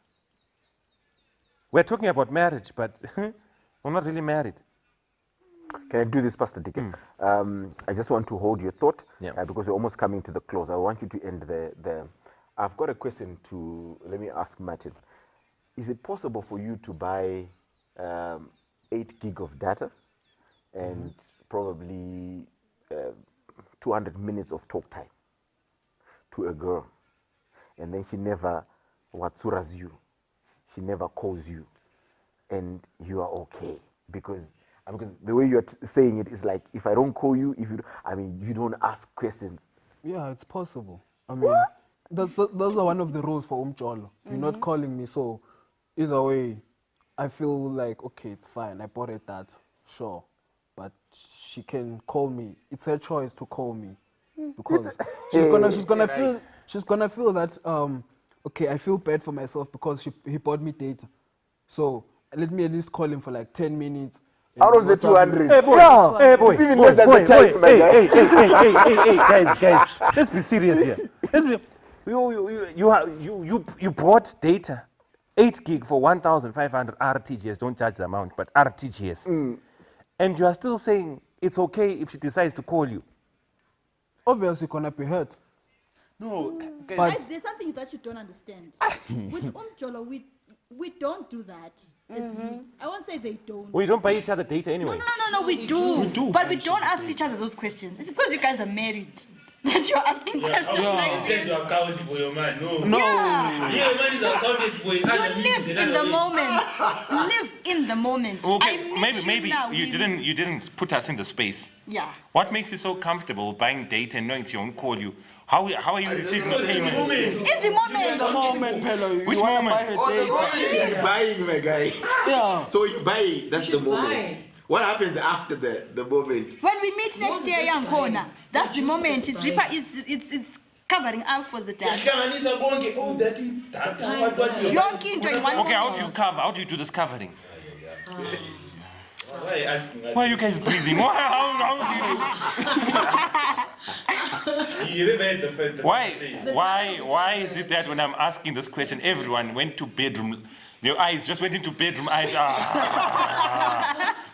We're talking about marriage, but we're not really married. Can I do this, Pastor Dike? I just want to hold your thought because we're almost coming to the close. I want you to end the I've got a question to, let me ask Martin. Is it possible for you to buy 8 gig of data and probably 200 minutes of talk time to a girl, and then she never watsuras you, she never calls you, and you are okay? Because the way you're saying it is like, if I don't call you, you don't ask questions. Yeah, it's possible. I mean, those are one of the rules for Umjolo. You're not calling me, so either way, I feel like, okay, it's fine. I bought it that, sure. But she can call me. It's her choice to call me. Because she's gonna feel that, okay, I feel bad for myself because he bought me data. So let me at least call him for like 10 minutes. Out of the 200. Hey, boy. Yeah. Hey, boy. It's even less than the time, my guy. Hey, guys. Let's be serious here. You bought data. 8 gig for 1,500 RTGS. Don't charge the amount, but RTGS. And you are still saying it's okay if she decides to call you. Obviously, gonna be hurt. No, guys, there's something that you don't understand. With Umjolo, we don't do that. I won't say they don't. We don't buy each other data anyway. No, we do. But we don't ask each other those questions. It's because you guys are married that you're asking questions like this. You account for your man. No. Yeah, man is accounted for. You live in the moment. Live in the moment. Okay, maybe you didn't put us in the space. Yeah. What makes you so comfortable buying data and knowing she won't call you? How are you receiving the payment? In the moment. Hello. Which moment? You're buying, my guy. Yeah. So you buy, that's the moment. What happens after the moment? When we meet next year, young corner, that's the moment. It's covering up for the data. Okay, how do you do this covering? Why are you guys breathing? Why is it that when I'm asking this question, everyone went to bedroom, their eyes just went into bedroom eyes?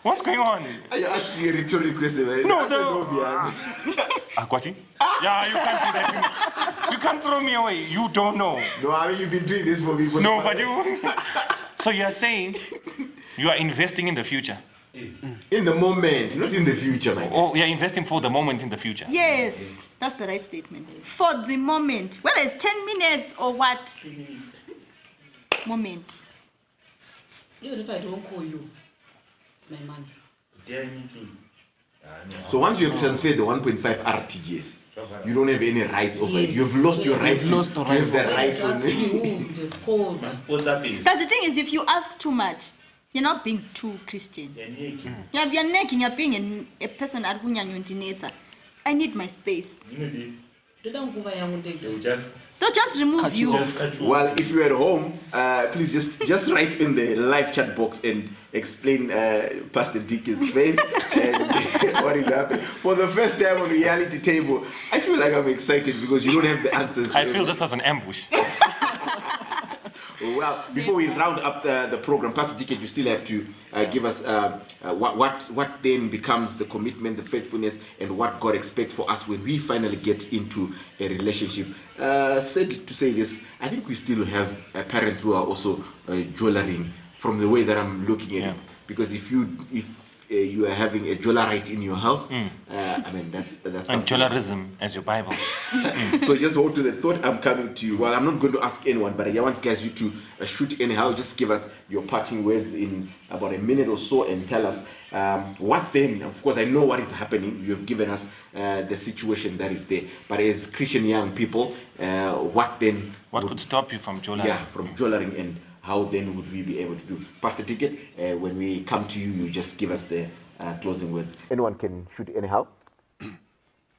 What's going on? Are you asking a rhetorical question, man? No. Akwati? Yeah, you can't do that. You can't throw me away. You don't know. No, I mean, you've been doing this for me for no, but you. So you're saying you are investing in the future? In the moment, not in the future, man. Oh, you're investing for the moment in the future? Yes, that's the right statement. For the moment. Whether it's 10 minutes or what? Moment. Even if I don't call you, it's my money. Dare me too. So once you have transferred the 1.5 RTGS, you don't have any rights over it. You've lost your right to have the right on it. Because the thing is, if you ask too much, you're not being too Christian. You're necking, you're being a person at Hunyanyuntineta. I need my space. You know this? They'll just remove you. Well, if you're at home, please just write in the live chat box and explain Pastor Deacon's face and what is happening. For the first time on Reality Table, I feel like I'm excited because you don't have the answers. I feel this was an ambush. Well, before we round up the program, Pastor Deacon, you still have to give us what then becomes the commitment, the faithfulness, and what God expects for us when we finally get into a relationship. Sadly to say this, I think we still have parents who are also jewelering from the way that I'm looking at it. Because if you are having a jewellerite in your house, I mean that's and jewellerism as your Bible. So just hold to the thought. I'm coming to you. Well, I'm not going to ask anyone, but I want guys you to shoot anyhow. Just give us your parting words in about a minute or so and tell us what then. Of course, I know what is happening. You have given us the situation that is there. But as Christian young people, what then? What could stop you from jewelering? Yeah, from jewelering, and how then would we be able to do? Pastor Ticket, when we come to you, you just give us the closing words. Anyone can shoot anyhow.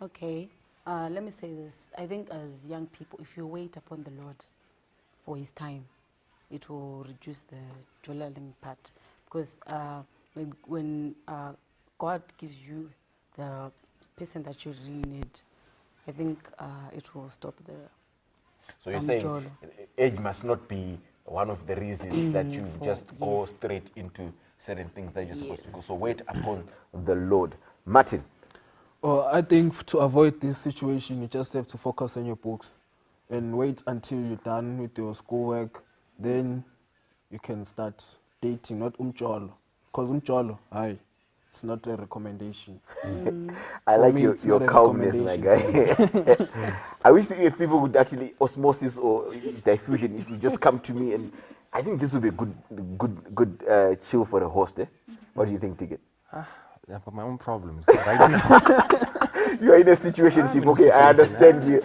Okay, let me say this. I think as young people, if you wait upon the Lord for his time, it will reduce the journaling part. Because when God gives you the person that you really need, I think it will stop the So you're saying age must not be one of the reasons that you just go straight into certain things that you're supposed to go. So wait upon the Lord. Martin. I think to avoid this situation, you just have to focus on your books and wait until you're done with your schoolwork. Then you can start dating, not umcholo. Because umcholo, it's not a recommendation. I like your calmness, my guy. I wish if people would actually osmosis or diffusion, it would just come to me, and I think this would be a good chill for a host. What do you think, Ticket? I've got my own problems right now. You are in a situation, okay, I understand you.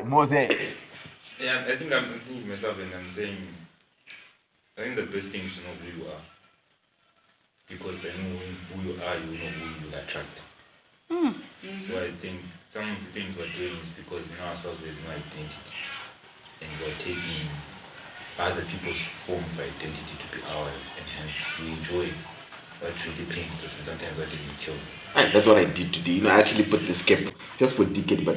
Mose. Yeah, I think I'm thinking myself and I'm saying, I think the best thing is to know who you are. Because by knowing who you are, you know who you will attract. So I think some of the things we're doing is because in ourselves we have no identity. And we're taking other people's form of identity to be ours. And hence we enjoy what really pains us and sometimes what really kills us. That's what I did today. I actually put this cape just for Ticket, but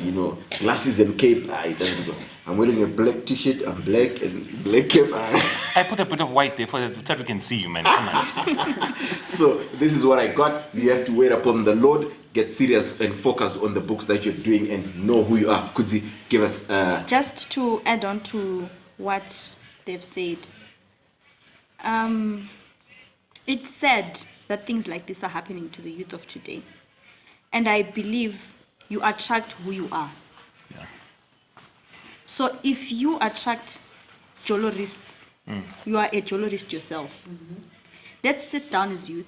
glasses and cape, it doesn't go. I'm wearing a black t-shirt, I'm black, and black cape. I put a bit of white there so that we can see you, man. Come on. So this is what I got. You have to wait upon the Lord, get serious and focus on the books that you're doing and know who you are. Kudzi, give us... Just to add on to what they've said. It's sad that things like this are happening to the youth of today. And I believe you attract who you are. Yeah. So if you attract jolorists, you are a jolorist yourself. Let's sit down as youth,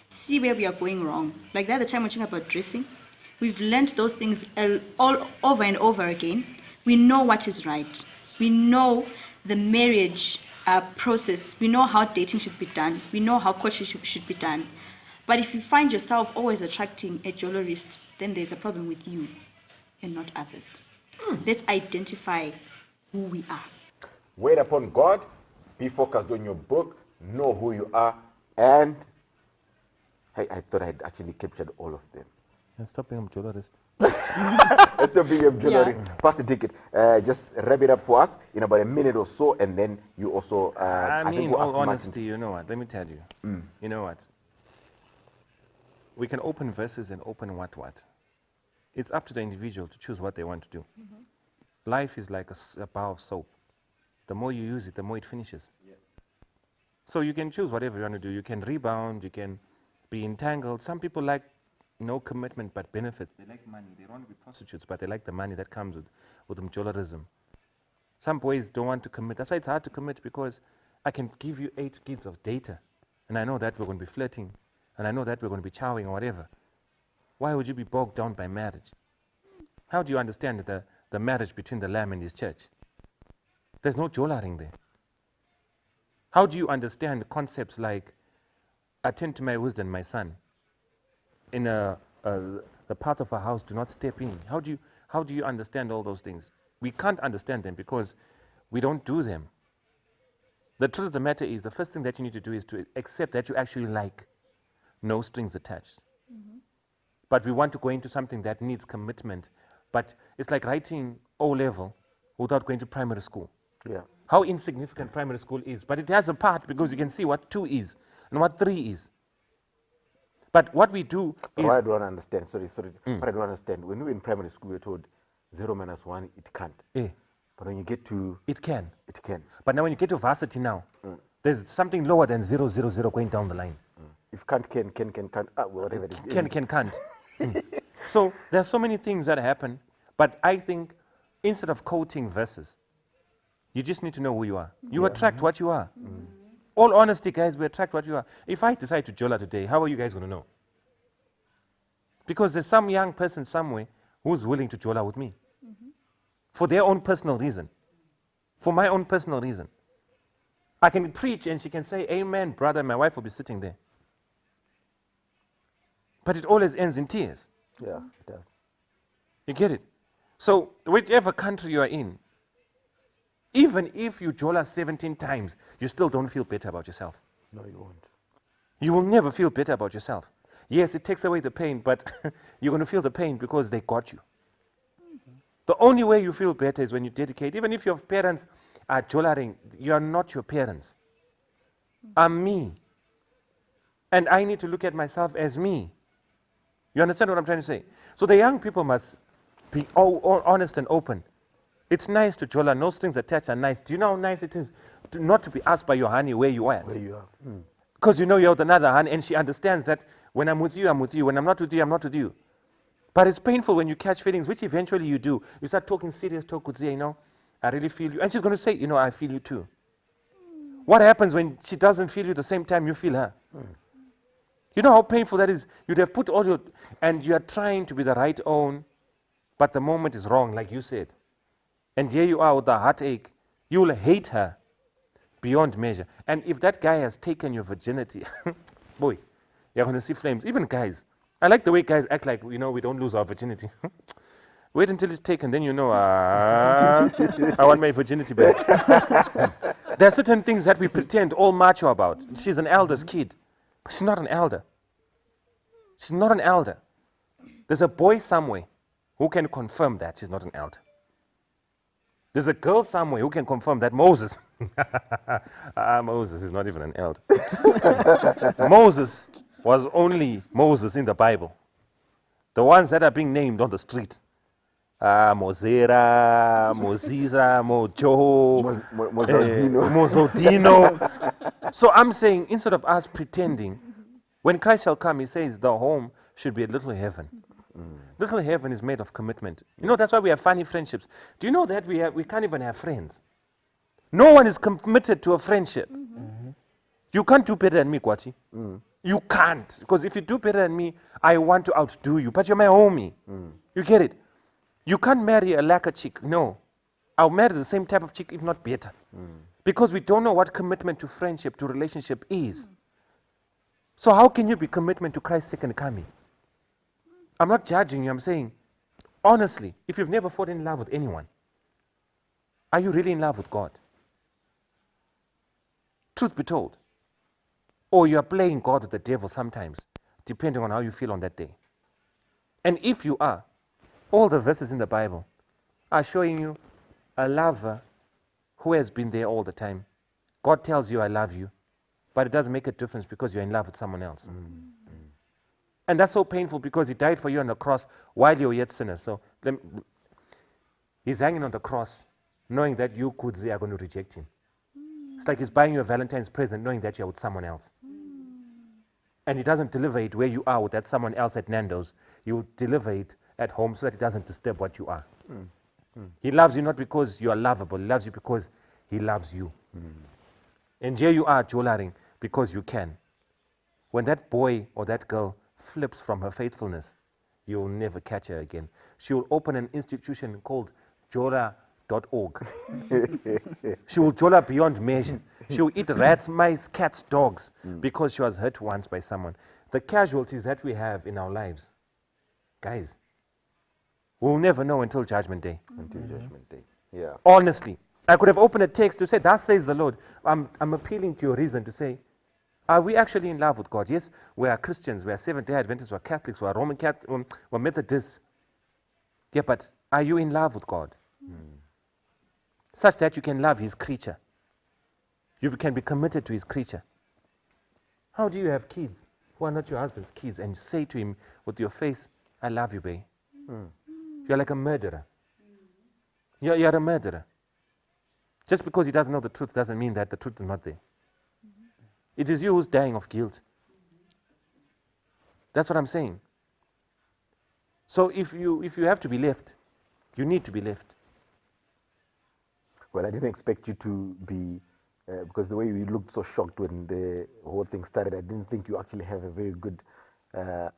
see where we are going wrong. Like the other time we're talking about dressing, we've learned those things all over and over again. We know what is right. We know the marriage process. We know how dating should be done. We know how courtship should be done. But if you find yourself always attracting a jewellerist, then there's a problem with you and not others. Let's identify who we are. Wait upon God, be focused on your book, know who you are, and I thought I had actually captured all of them. Stop being a jewellerist. Stop being a jewellerist. Pass the ticket. Just wrap it up for us in about a minute or so, and then you also... I mean, in all honesty, you know what? Let me tell you. You know what? We can open verses and open what. It's up to the individual to choose what they want to do. Life is like a bar of soap. The more you use it, the more it finishes. So you can choose whatever you want to do. You can rebound, you can be entangled. Some people like no commitment but benefits. They like money. They don't want to be prostitutes, but they like the money that comes with jewellerism. Some boys don't want to commit. That's why it's hard to commit, because I can give you 8 gigs of data, and I know that we're going to be flirting, and I know that we're going to be chowing or whatever. why would you be bogged down by marriage? How do you understand the marriage between the Lamb and his church? There's no jolaring there. How do you understand concepts like, attend to my wisdom, my son? In the path of a house, do not step in. How do you understand all those things? We can't understand them because we don't do them. The truth of the matter is, the first thing that you need to do is to accept that you actually like no strings attached. But we want to go into something that needs commitment. But it's like writing O-level without going to primary school. Yeah. How insignificant primary school is. But it has a part because you can see what 2 is and what 3 is. But what we do is... What I don't understand, sorry. What I don't understand, when we were in primary school, we were told 0 minus 1, it can't. But when you get to... It can. It can. But now when you get to varsity now, there's something lower than 0, 0, 0 going down the line. If can't, can, whatever it is. Can't. So there are so many things that happen, but I think instead of quoting verses, you just need to know who you are. You attract what you are. All honesty, guys, we attract what you are. If I decide to jola today, how are you guys going to know? Because there's some young person somewhere who's willing to jola with me. For their own personal reason. For my own personal reason. I can preach and she can say, amen, brother, my wife will be sitting there. But it always ends in tears. Yeah, it does. You get it? So, whichever country you are in, even if you jola 17 times, you still don't feel better about yourself. No, you won't. You will never feel better about yourself. Yes, it takes away the pain, but you're going to feel the pain because they got you. The only way you feel better is when you dedicate. Even if your parents are jolaring, you are not your parents. I'm me. And I need to look at myself as me. You understand what I'm trying to say? So the young people must be all honest and open. It's nice to jola, no strings attached are nice. Do you know how nice it is not to be asked by your honey where you are at? Where you are. Because you know you're with another honey and she understands that when I'm with you, I'm with you. When I'm not with you, I'm not with you. But it's painful when you catch feelings, which eventually you do. You start talking serious talk with Zia, you know, I really feel you. And she's going to say, you know, I feel you too. What happens when she doesn't feel you the same time you feel her? You know how painful that is? You'd have put all your, and you are trying to be the right own, but the moment is wrong, like you said. And here you are with the heartache. You will hate her beyond measure. And if that guy has taken your virginity, boy, you're going to see flames. Even guys. I like the way guys act like, you know, we don't lose our virginity. Wait until it's taken, then you know, I want my virginity back. There are certain things that we pretend all macho about. She's an elder's kid, but she's not an elder. She's not an elder. There's a boy somewhere who can confirm that she's not an elder. There's a girl somewhere who can confirm that Moses, Moses is not even an elder. Moses was only Moses in the Bible. The ones that are being named on the street. Mozera, Mozisa, Mojo, Mozodino. So I'm saying, instead of us pretending, when Christ shall come, he says the home should be a little heaven. Little heaven is made of commitment. You know, that's why we have funny friendships. Do you know that we can't even have friends? No one is committed to a friendship. You can't do better than me, Kwati. You can't. Because if you do better than me, I want to outdo you. But you're my homie. You get it? You can't marry a lacquer chick. No. I'll marry the same type of chick, if not better. Because we don't know what commitment to friendship, to relationship is. So how can you be commitment to Christ's second coming? I'm not judging you. I'm saying, honestly, if you've never fallen in love with anyone, are you really in love with God? Truth be told. Or you are playing God with the devil sometimes, depending on how you feel on that day. And if you are, all the verses in the Bible are showing you a lover who has been there all the time. God tells you, I love you, but it doesn't make a difference because you're in love with someone else. And that's so painful because he died for you on the cross while you were yet sinners. So he's hanging on the cross knowing that you are going to reject him. It's like he's buying you a Valentine's present knowing that you're with someone else. And he doesn't deliver it where you are with that someone else at Nando's. You deliver it at home so that it doesn't disturb what you are. He loves you not because you are lovable. He loves you because he loves you. And here you are jolaring because you can. When that boy or that girl flips from her faithfulness, you'll never catch her again. She will open an institution called Jola.org. She will jola beyond measure. She will eat rats, mice, cats, dogs, because she was hurt once by someone. The casualties that we have in our lives, guys, we'll never know until Judgment Day. Until Judgment Day. Yeah. Honestly, I could have opened a text to say, "Thus says the Lord." I'm appealing to your reason to say, are we actually in love with God? Yes, we are Christians, we are Seventh-day Adventists, we are Catholics, we are Roman Catholics, we are Methodists. Yeah, but are you in love with God? Such that you can love His creature. You can be committed to His creature. How do you have kids who are not your husband's kids and say to him with your face, "I love you, babe"? You're like a murderer. You're a murderer. Just because he doesn't know the truth doesn't mean that the truth is not there. It is you who's dying of guilt. That's what I'm saying. So if you have to be left, you need to be left. Well, I didn't expect you to be, because the way you looked so shocked when the whole thing started, I didn't think you actually have a very good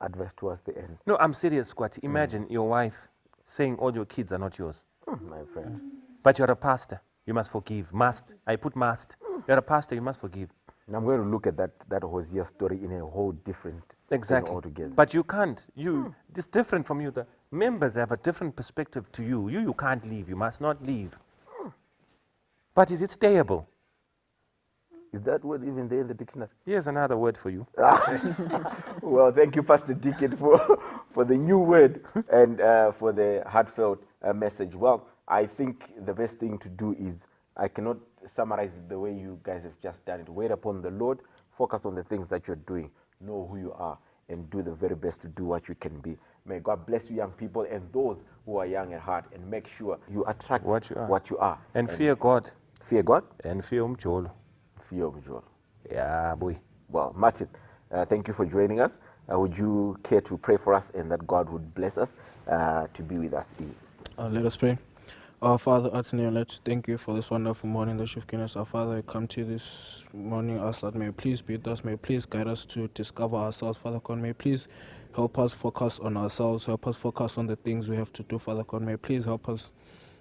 advice towards the end. No, I'm serious, Squat. Imagine your wife saying all your kids are not yours. My friend. But you're a pastor. You must forgive. Must. I put must. You're a pastor. You must forgive. And I'm going to look at that Hosea story in a whole different Exactly. thing altogether. But you can't. It's different from you. The members have a different perspective to you. You can't leave. You must not leave. But is it stayable? Is that word even there in the dictionary? Here's another word for you. Well, thank you, Pastor Deacon, for the new word and for the heartfelt message. Well, I think the best thing to do is, I cannot summarize it the way you guys have just done it. Wait upon the Lord, focus on the things that you're doing, know who you are, and do the very best to do what you can be. May God bless you, young people, and those who are young at heart, and make sure you attract what you are. And fear God. Fear God? And fear Umjolo. Fear Umjolo. Yeah, boy. Well, Martin, thank you for joining us. Would you care to pray for us, and that God would bless us to be with us? Let us pray. Our Father, art in heaven, let's thank you for this wonderful morning that you've given us. Our Father, we come to you this morning, ask that may you please be with us, may you please guide us to discover ourselves, Father God. May you please help us focus on ourselves, help us focus on the things we have to do, Father God. May you please help us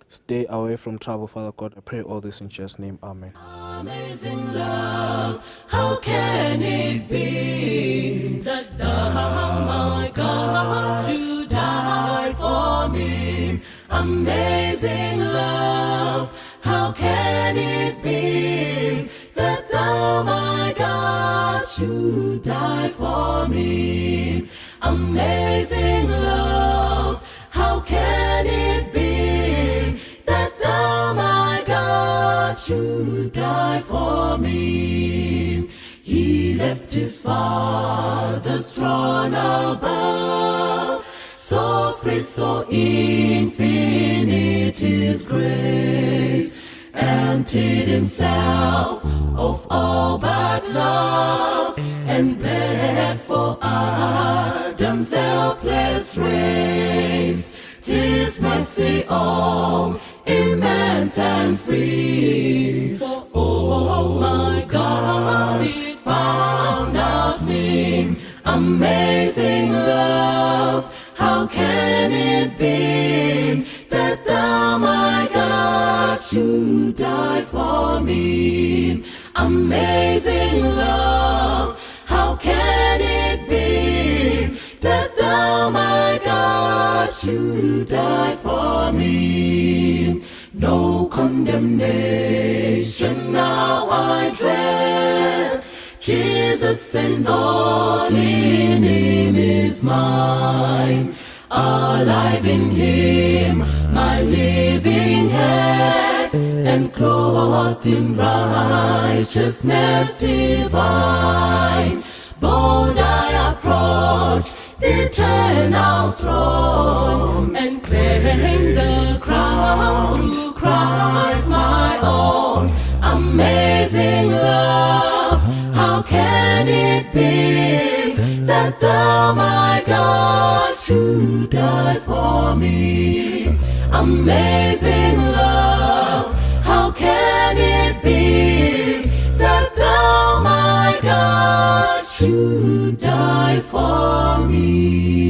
stay away from trouble, Father God. I pray all this in Jesus' name. Amen. Amazing love, how can it be that thou, my God, should die for me? Amazing love, how can it be that thou, my God, should die for me? Amazing love, how can it be that thou, my God, should die for me? He left his Father's throne above, so free, so infinite his grace, emptied himself of all but love, and bled for Adam's helpless race. 'Tis mercy all immense and free. Oh my God, it found out me. Amazing love, how can it be that thou, my God, should die for me? Amazing love, how can it be that thou, my God, should die for me? No condemnation now I dread, Jesus and all in him is mine. Alive in him, my living head, and clothed in righteousness divine. Bold I approach the eternal throne, and claim the crown through Christ my own. Amazing love, how can it be that thou, my God, should die for me? Amazing love, how can it be that thou, my God, should die for me?